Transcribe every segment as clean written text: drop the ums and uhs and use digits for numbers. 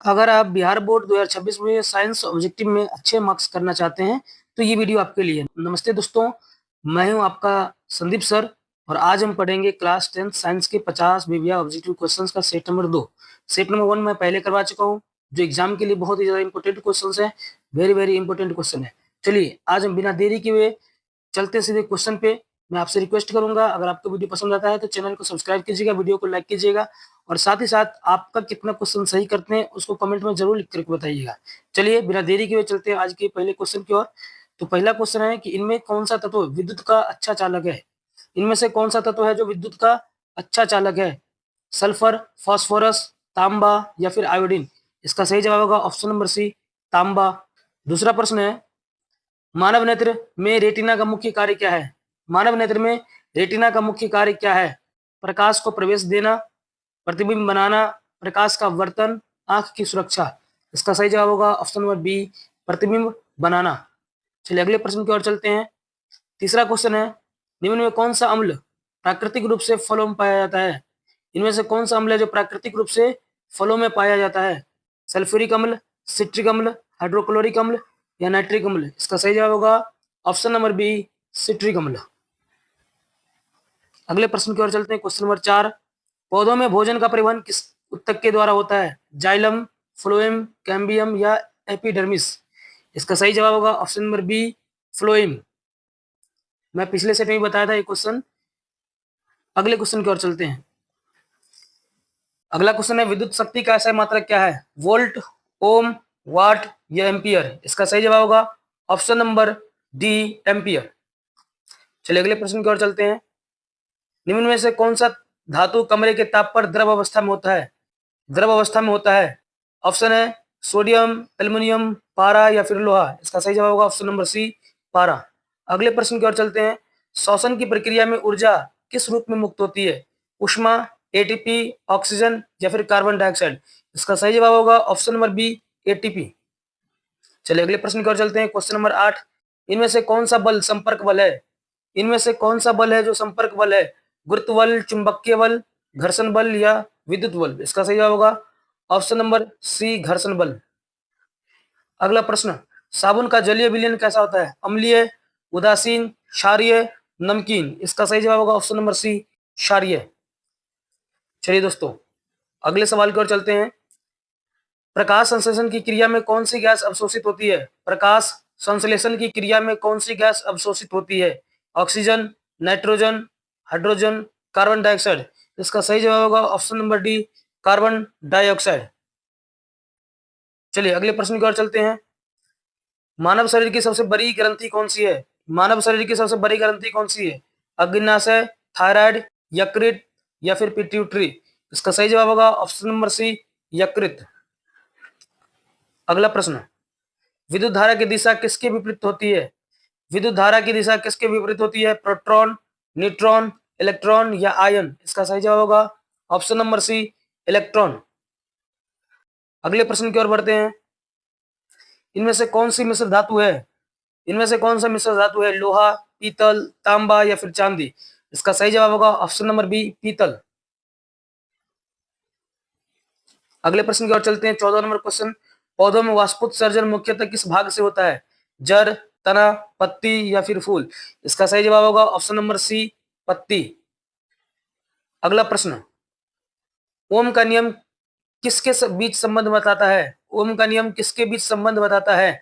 अगर आप बिहार बोर्ड 2026 में साइंस ऑब्जेक्टिव में अच्छे मार्क्स करना चाहते हैं, तो ये वीडियो आपके लिए है। नमस्ते दोस्तों, मैं हूं आपका संदीप सर और आज हम पढ़ेंगे क्लास 10 साइंस के 50 विविया ऑब्जेक्टिव क्वेश्चंस का सेट नंबर 2। सेट नंबर 1 मैं पहले करवा चुका हूं, जो एग्जाम के लिए बहुत ही ज़्यादा इंपॉर्टेंट क्वेश्चंस हैं, वेरी इंपॉर्टेंट क्वेश्चन है। चलिए, आज हम बिना देरी किए हुए चलते सीधे क्वेश्चन पे। मैं आपसे रिक्वेस्ट करूंगा, अगर आपको वीडियो पसंद आता है तो चैनल को सब्सक्राइब कीजिएगा, वीडियो को लाइक कीजिएगा और साथ ही साथ आपका कितना क्वेश्चन सही करते हैं उसको कमेंट में जरूर लिख करके बताइएगा। चलिए, बिना देरी किए हुए चलते हैं आज के पहले क्वेश्चन की ओर। तो पहला क्वेश्चन है कि इनमें कौन सा तत्व विद्युत का अच्छा चालक है? इनमें से कौन सा तत्व है जो विद्युत का अच्छा चालक है? सल्फर, फास्फोरस, तांबा या फिर आयोडीन? इसका सही जवाब होगा ऑप्शन नंबर सी, तांबा। दूसरा प्रश्न है, मानव नेत्र में रेटिना का मुख्य कार्य क्या है? मानव नेत्र में रेटिना का मुख्य कार्य क्या है? प्रकाश को प्रवेश देना, प्रतिबिंब बनाना, प्रकाश का वर्तन, आंख की सुरक्षा? इसका सही जवाब होगा ऑप्शन नंबर बी, प्रतिबिंब बनाना। चलिए अगले प्रश्न की ओर चलते हैं। तीसरा क्वेश्चन है, निम्न में कौन सा अम्ल प्राकृतिक रूप से फलों में पाया जाता है? इनमें से कौन सा अम्ल है जो प्राकृतिक रूप से फलों में पाया जाता है? सल्फ्यूरिक अम्ल, सिट्रिक अम्ल, हाइड्रोक्लोरिक अम्ल या नाइट्रिक अम्ल? इसका सही जवाब होगा ऑप्शन नंबर बी, सिट्रिक अम्ल। अगले प्रश्न की ओर चलते हैं। क्वेश्चन नंबर 4, पौधों में भोजन का परिवहन किस ऊतक के द्वारा होता है? जाइलम, फ्लोएम, कैम्बियम या एपिडर्मिस? इसका सही जवाब होगा ऑप्शन नंबर बी, फ्लोएम। मैं पिछले सेट में भी बताया था ये क्वेश्चन। अगले क्वेश्चन की ओर चलते हैं। अगला क्वेश्चन है, विद्युत शक्ति का ऐसा मात्रक क्या है? वोल्ट, ओम, वाट या एम्पियर? इसका सही जवाब होगा ऑप्शन नंबर डी, एम्पियर। चलिए अगले प्रश्न की ओर चलते हैं। निम्न में से कौन सा धातु कमरे के ताप पर द्रव अवस्था में होता है? द्रव अवस्था में होता है। ऑप्शन है सोडियम, एल्युमिनियम, पारा या फिर लोहा? इसका सही जवाब होगा ऑप्शन नंबर सी, पारा। अगले प्रश्न की ओर चलते हैं। श्वसन की प्रक्रिया में ऊर्जा किस रूप में मुक्त होती है? उष्मा, एटीपी, ऑक्सीजन या फिर कार्बन डाइऑक्साइड? इसका सही जवाब होगा ऑप्शन नंबर बी, एटीपी। चलिए अगले प्रश्न की ओर चलते हैं। क्वेश्चन नंबर 8, इनमें से कौन सा बल संपर्क बल है? इनमें से कौन सा बल है जो संपर्क बल है? गुरुत्व बल, चुंबकीय बल, घर्षण बल या विद्युत बल? इसका सही जवाब होगा ऑप्शन नंबर सी, घर्षण बल। अगला प्रश्न, साबुन का जलीय विलयन कैसा होता है? अम्लीय, उदासीन, क्षारीय, नमकीन? इसका सही जवाब होगा ऑप्शन नंबर सी, क्षारीय। चलिए दोस्तों, अगले सवाल की ओर चलते हैं। प्रकाश संश्लेषण की क्रिया में कौन सी गैस अवशोषित होती है? प्रकाश संश्लेषण की क्रिया में कौन सी गैस अवशोषित होती है? Oxygen, nitrogen, hydrogen, carbon dioxide? इसका सही जवाब होगा option number D, carbon dioxide. चलिए अगले प्रश्न की ओर चलते हैं। मानव शरीर की सबसे बड़ी ग्रंथि कौन सी है? मानव शरीर की सबसे बड़ी ग्रंथि कौन सी है? अग्नाशय, थायराइड, यकृत या फिर पिट्यूटरी? इसका सही जवाब होगा ऑप्शन नंबर सी, यकृत। अगला प्रश्न, विद्युत धारा की दिशा किसके विपरीत होती है? विद्युत धारा की दिशा किसके विपरीत होती है? प्रोटॉन, न्यूट्रॉन, इलेक्ट्रॉन या आयन? इसका सही जवाब होगा ऑप्शन नंबर सी, इलेक्ट्रॉन। अगले प्रश्न की ओर बढ़ते हैं। इनमें से कौन सी मिश्र धातु है? इनमें से कौन सा मिश्र धातु है? लोहा, पीतल, तांबा या फिर चांदी? इसका सही जवाब होगा ऑप्शन नंबर बी, पीतल। अगले प्रश्न की ओर चलते हैं। 14 नंबर क्वेश्चन, पौधों में वाष्पोत्सर्जन मुख्यतः किस भाग से होता है? जड़, तना, पत्ती या फिर फूल? इसका सही जवाब होगा ऑप्शन नंबर सी, पत्ती। अगला प्रश्न, ओम का नियम किसके बीच संबंध बताता है? ओम का नियम किसके बीच संबंध बताता है?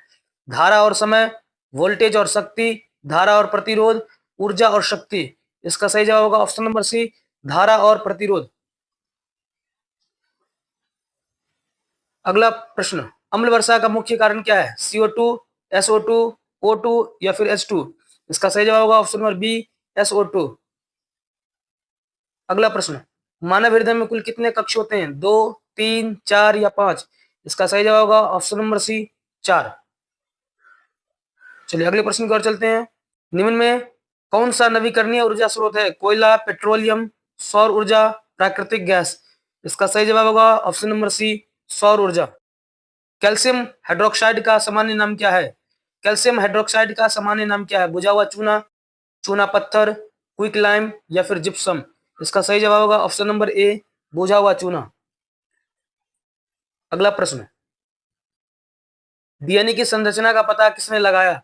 धारा और समय, वोल्टेज और शक्ति, धारा और प्रतिरोध, ऊर्जा और शक्ति? इसका सही जवाब होगा ऑप्शन नंबर सी, धारा और प्रतिरोध। अगला प्रश्न, अम्ल वर्षा का मुख्य कारण क्या है? CO2, SO2, O2 या फिर H2? इसका सही जवाब होगा ऑप्शन नंबर बी, SO2। अगला प्रश्न, मानव हृदय में कुल कितने कक्ष होते हैं? 2, 3, 4 या 5? इसका सही जवाब होगा ऑप्शन नंबर सी, 4। चलिए अगले प्रश्न की ओर चलते हैं। निम्न में कौन सा नवीकरणीय ऊर्जा स्रोत है? कोयला, पेट्रोलियम, सौर ऊर्जा, प्राकृतिक गैस? इसका सही जवाब होगा ऑप्शन नंबर सी, सौर ऊर्जा। कैल्शियम हाइड्रोक्साइड का सामान्य नाम क्या है? कैल्शियम हाइड्रोक्साइड का सामान्य नाम क्या है? बुझा हुआ चूना, चूना पत्थर, क्विक लाइम या फिर जिप्सम? इसका सही जवाब होगा ऑप्शन नंबर ए, बुझा हुआ चूना। अगला प्रश्न, डीएनए की संरचना का पता किसने लगाया?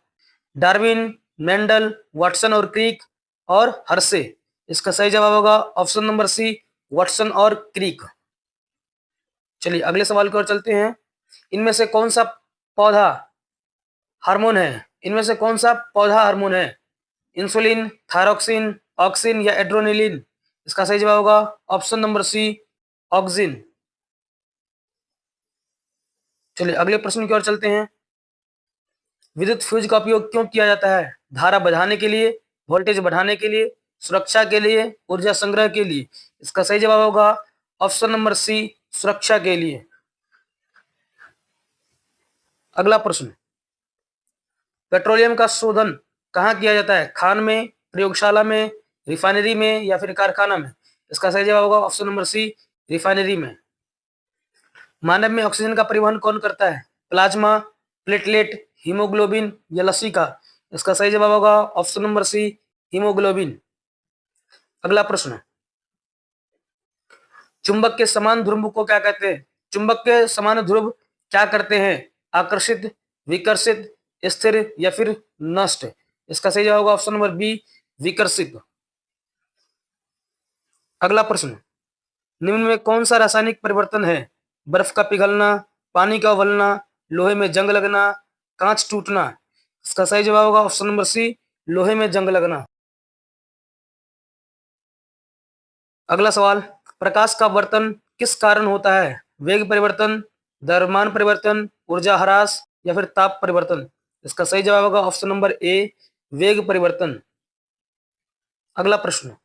डार्विन, मेंडल, वाटसन और क्रिक और हर्शे। इसका सही जवाब होगा ऑप्शन नंबर सी, वाटसन और क्रिक। चलिए अगले सवाल की ओर चलते हैं। इनमें से कौन सा पौधा हार्मोन है? इनमें से कौन सा पौधा हार्मोन है? इंसुलिन, थायरोक्सिन, ऑक्सिन या एड्रेनालिन। इसका सही जवाब होगा ऑप्शन नंबर सी, ऑक्सिन। चलिए अगले प्रश्न की ओर चलते हैं। विद्युत फ्यूज का उपयोग क्यों किया जाता है? धारा बढ़ाने के लिए, वोल्टेज बढ़ाने के लिए, सुरक्षा के लिए, ऊर्जा संग्रह के लिए। इसका सही जवाब होगा ऑप्शन नंबर सी, सुरक्षा के लिए। अगला प्रश्न, पेट्रोलियम का शोधन कहाँ किया जाता है? खान में, प्रयोगशाला में, रिफाइनरी में या फिर कारखाना में। इसका सही जवाब होगा ऑप्शन नंबर सी, रिफाइनरी में। मानव में ऑक्सीजन का परिवहन कौन करता है? प्लाज्मा, प्लेटलेट, हीमोग्लोबिन या लसिका। इसका सही जवाब होगा ऑप्शन नंबर सी, हीमोग्लोबिन। अगला प्रश्न, चुंबक के समान ध्रुव को क्या कहते हैं? चुंबक के समान ध्रुव क्या करते हैं? आकर्षित, विकर्षित, स्थिर या फिर नष्ट। इसका सही जवाब होगा ऑप्शन नंबर बी, विकर्षित। अगला प्रश्न, निम्न में कौन सा रासायनिक परिवर्तन है? बर्फ का पिघलना, पानी का उबलना, लोहे में जंग लगना, कांच टूटना। इसका सही जवाब होगा ऑप्शन नंबर सी, लोहे में जंग लगना। अगला सवाल, प्रकाश का वर्तन किस कारण होता है? वेग परिवर्तन, द्रव्यमान परिवर्तन, ऊर्जा ह्रास या फिर ताप परिवर्तन। इसका सही जवाब होगा ऑप्शन नंबर ए, वेग परिवर्तन। अगला प्रश्न,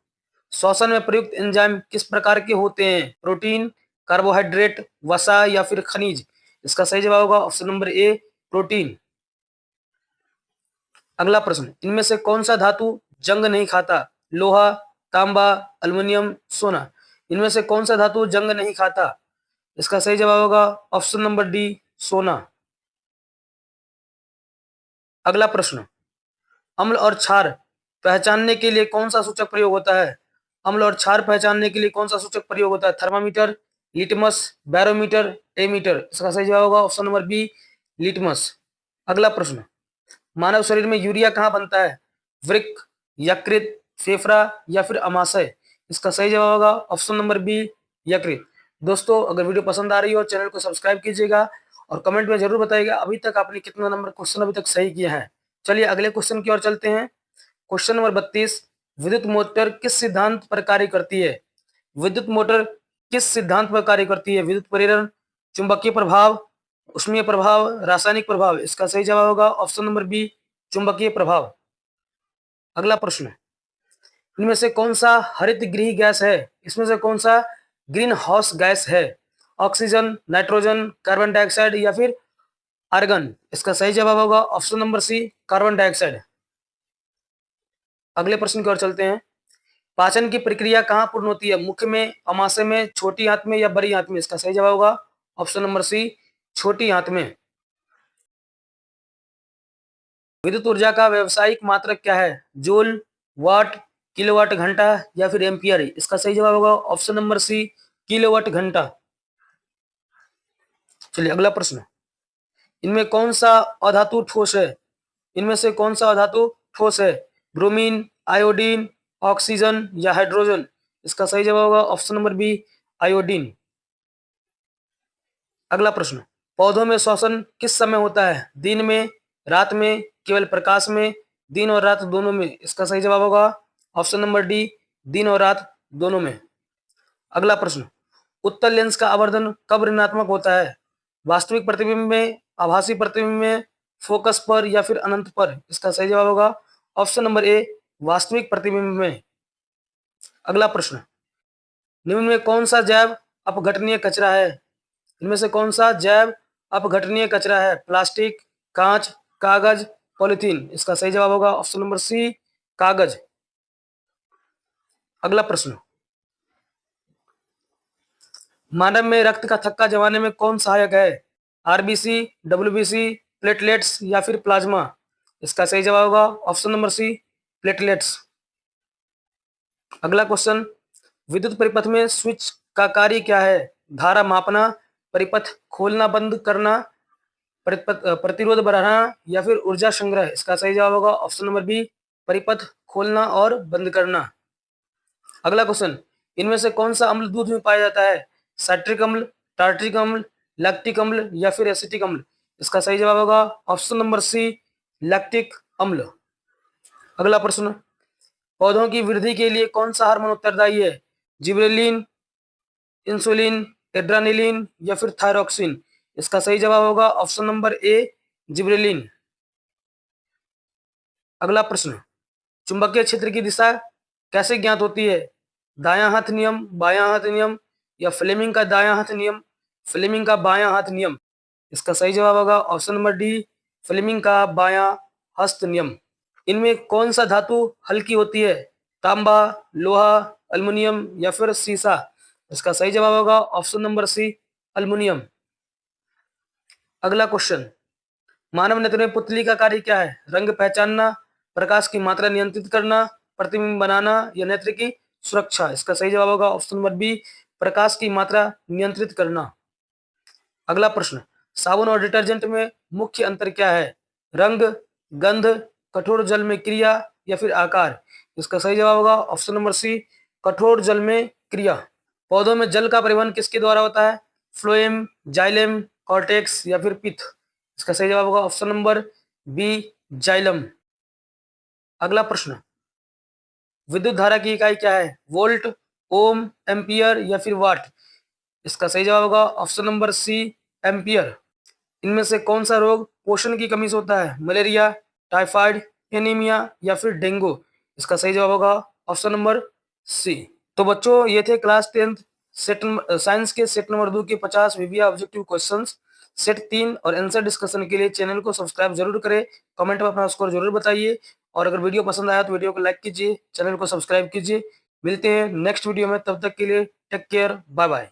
श्वसन में प्रयुक्त एंजाइम किस प्रकार के होते हैं? प्रोटीन, कार्बोहाइड्रेट, वसा या फिर खनिज। इसका सही जवाब होगा ऑप्शन नंबर ए, प्रोटीन। अगला प्रश्न, इनमें से कौन सा धातु जंग नहीं खाता? लोहा, तांबा, अल्युमिनियम, सोना। इनमें से कौन सा धातु जंग नहीं खाता? इसका सही जवाब होगा ऑप्शन नंबर डी, सोना। अगला प्रश्न, अम्ल और क्षार पहचानने के लिए कौन सा सूचक प्रयोग होता है? अम्ल और क्षार पहचानने के लिए कौन सा सूचक प्रयोग होता है? Thermometer, litmus, barometer, ammeter. इसका सही जवाब होगा ऑप्शन नंबर बी, लिटमस। अगला प्रश्न, मानव शरीर में यूरिया कहाँ बनता है? वृक्क, यकृत, फेफड़ा या फिर अमाशय। इसका सही जवाब होगा ऑप्शन नंबर बी, यकृत। दोस्तों अगर वीडियो पसंद आ रही हो चैनल को सब्सक्राइब कीजिएगा और कमेंट में जरूर बताइएगा अभी तक आपने कितना नंबर क्वेश्चन अभी तक सही किया है। चलिए अगले क्वेश्चन की ओर चलते हैं। क्वेश्चन नंबर 32, विद्युत मोटर किस सिद्धांत पर कार्य करती है? विद्युत मोटर किस सिद्धांत पर कार्य करती है? विद्युत प्रेरण, चुंबकीय प्रभाव, उष्मीय प्रभाव, रासायनिक प्रभाव। इसका सही जवाब होगा ऑप्शन नंबर बी, चुंबकीय प्रभाव। अगला प्रश्न, इनमें से कौन सा हरित गृह गैस है? इसमें से कौन सा ग्रीन हाउस गैस है? ऑक्सीजन, नाइट्रोजन, कार्बन डाइऑक्साइड या फिर आर्गन। इसका सही जवाब होगा option number C, carbon dioxide. अगले प्रश्न की ओर चलते हैं। पाचन की प्रक्रिया कहाँ पूर्ण होती है? मुख में, अमाशय में, छोटी आंत में या बड़ी आंत में। इसका सही जवाब होगा ऑप्शन नंबर सी, छोटी आंत में। विद्युत ऊर्जा का व्यावसायिक मात्रक क्या है? जूल, वाट, किलोवाट घंटा या फिर एम्पियर। इसका सही जवाब होगा ऑप्शन नंबर सी, किलोवाट घंटा। चलिए अगला प्रश्न, इनमें कौन सा अधातु ठोस है? इनमें से कौन सा अधातु ठोस है? ब्रोमीन, आयोडीन, ऑक्सीजन या हाइड्रोजन। इसका सही जवाब होगा ऑप्शन नंबर बी, आयोडीन। अगला प्रश्न, पौधों में श्वसन किस समय होता है? दिन में, रात में, केवल प्रकाश में, दिन और रात दोनों में। इसका सही जवाब होगा ऑप्शन नंबर डी, दिन और रात दोनों में। अगला प्रश्न, उत्तल लेंस का आवर्धन कब ऋणात्मक होता है? वास्तविक प्रतिबिंब में, आभासी प्रतिबिंब में, फोकस पर या फिर अनंत पर। इसका सही जवाब होगा ऑप्शन नंबर ए, वास्तविक प्रतिबिंब में। अगला प्रश्न, निम्न में कौन सा जैव अपघटनीय कचरा है? इनमें से कौन सा जैव अपघटनीय कचरा है? प्लास्टिक, कांच, कागज, पॉलिथीन। इसका सही जवाब होगा ऑप्शन नंबर सी, कागज। अगला प्रश्न, मानव में रक्त का थक्का जमाने में कौन सहायक है? आरबीसी, डब्ल्यूबीसी, प्लेटलेट्स या फिर प्लाज्मा। इसका सही जवाब होगा ऑप्शन नंबर सी, प्लेटलेट्स। अगला क्वेश्चन, विद्युत परिपथ में स्विच का कार्य क्या है? धारा मापना, परिपथ खोलना बंद करना, प्रतिरोध बढ़ाना या फिर ऊर्जा संग्रह। इसका सही जवाब होगा ऑप्शन नंबर बी, परिपथ खोलना और बंद करना। अगला क्वेश्चन, इनमें से कौन सा अम्ल दूध में पाया जाता है? साइट्रिक अम्ल, टार्ट्रिक अम्ल, लैक्टिक अम्ल या फिर एसिटिक अम्ल। इसका सही जवाब होगा ऑप्शन नंबर सी, लैक्टिक अम्ल। अगला प्रश्न, पौधों की वृद्धि के लिए कौन सा हार्मोन उत्तरदायी है? जिबरेलिन, इंसुलिन, एड्रेनालिन या फिर थायरोक्सिन। इसका सही जवाब होगा ऑप्शन नंबर ए, जिबरेलिन। अगला प्रश्न, चुंबकीय क्षेत्र की दिशा कैसे ज्ञात होती है? दायां हाथ नियम, बायां हाथ नियम या फ्लेमिंग का दायां हाथ नियम, फ्लेमिंग का बायां हाथ नियम। इसका सही जवाब होगा ऑप्शन नंबर डी, फ्लेमिंग का बायां हस्त नियम। इनमें कौन सा धातु हल्की होती है? तांबा, लोहा, अल्युमिनियम या फिर सीसा। इसका सही जवाब होगा ऑप्शन नंबर सी, अल्युमिनियम। अगला क्वेश्चन, मानव नेत्र में पुतली का कार्य क्या है? रंग पहचानना, प्रकाश की मात्रा नियंत्रित करना, प्रतिबिंब बनाना या नेत्र की सुरक्षा। इसका सही जवाब होगा ऑप्शन नंबर बी, प्रकाश की मात्रा नियंत्रित करना। अगला प्रश्न, साबुन और डिटर्जेंट में मुख्य अंतर क्या है? रंग, गंध, कठोर जल में क्रिया या फिर आकार। इसका सही जवाब होगा ऑप्शन नंबर सी, कठोर जल में क्रिया। पौधों में जल का परिवहन किसके द्वारा होता है? फ्लोएम, जाइलेम, कॉर्टेक्स या फिर पिथ। इसका सही जवाब होगा ऑप्शन नंबर बी, जाइलम। अगला प्रश्न, विद्युत धारा की इकाई क्या है? वोल्ट, ओम, एम्पियर या फिर वाट। इसका सही जवाब होगा ऑप्शन नंबर सी, एम्पियर। इनमें से कौन सा रोग पोषण की कमी से होता है? मलेरिया, टाइफाइड, एनीमिया या फिर डेंगू। इसका सही जवाब होगा ऑप्शन नंबर सी। तो बच्चों, ये थे क्लास 10th साइंस के सेट नंबर 2 के 50 वीवीआई ऑब्जेक्टिव क्वेश्चंस। सेट 3 और आंसर डिस्कशन के लिए चैनल को सब्सक्राइब जरूर करें, कमेंट में अपना स्कोर जरूर बताइए और अगर वीडियो पसंद आया तो वीडियो को लाइक कीजिए, चैनल को सब्सक्राइब कीजिए। मिलते हैं नेक्स्ट वीडियो में, तब तक के लिए टेक केयर, बाय बाय।